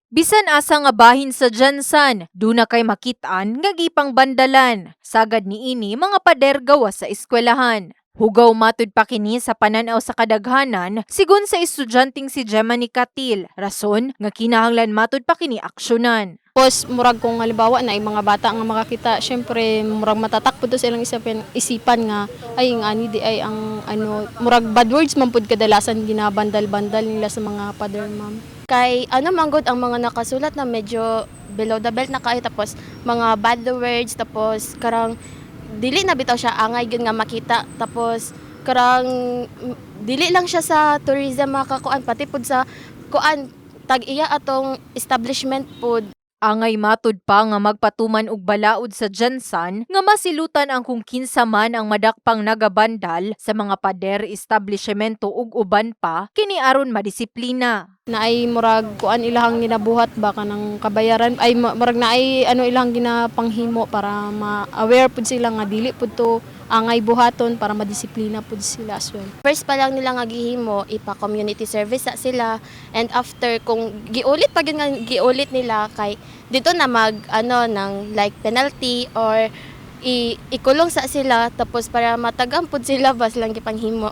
Bisan asa nga bahin sa Jansan, duna kay makitaan nga gipang bandalan. Sagad niini mga pader gawas sa eskwelahan. Hugaw matud pa kini sa pananaw sa kadaghanan, sigon sa estudyanteng si Gemma Katil. Rason nga kinahanglan matud pa kini aksyonan. Tapos murag kung halimbawa na mga bata nga makakita, syempre murag matatak pud to sa ilang isipan nga ay ang ani di ay ang ano murag bad words man pud kadalasan ginabandal-bandal nila sa mga father ma'am. Kay ano manggod ang mga nakasulat na medyo below the belt na kay tapos mga bad words tapos karang dili na bitaw siya angay gyud nga makita tapos karang dili lang siya sa tourism makakuan pati pud sa kuan tag iya atong establishment pud. Angay matud pa nga magpatuman og balaod sa Jansan nga masilutan ang kung kinsa man ang madakpang nagabandal sa mga pader, establishmento ug uban pa kini aron madisiplina. Naay murag kuan ilahang ginabuhat ba kanang kabayaran ay murag naay ano ilang ginapanghimo para ma-aware pud sila nga dili pud to angay buhaton para madisiplina pud sila as well. First pa lang nila nga gihimo ipa-community service sa sila and after kung giulit pa gyud nga giulit nila kay dito na mag ano ng like penalty or ikulong sa sila tapos para matagam pud sila bas lang gipanghimo.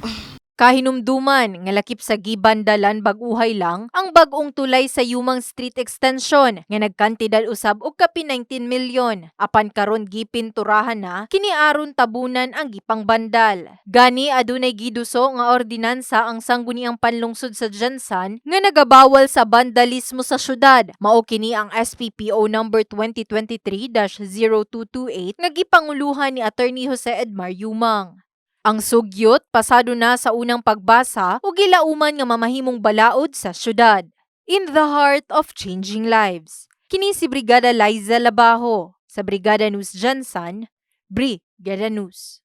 Kahinumduman nga lakip sa gibandalan bag-uhay lang ang bag-ong tulay sa Yumang Street Extension nga nagkantidad usab og kapin 19 milyon. Apan karon gipinturahan na kini aron tabunan ang gipang bandal. Gani adunay giduso nga ordinansa ang sangguniang panlungsod sa Jansan nga nagabawal sa vandalismo sa syudad. Mao kini ang SPPO number 2023-0228 nga gipanguluhan ni Attorney Jose Edmar Yumang. Ang sugyot pasado na sa unang pagbasa o gilauman nga mamahimong balaod sa syudad. In the heart of changing lives. Kini si Brigada Liza Labajo sa Brigada News Jansan, Brigada News.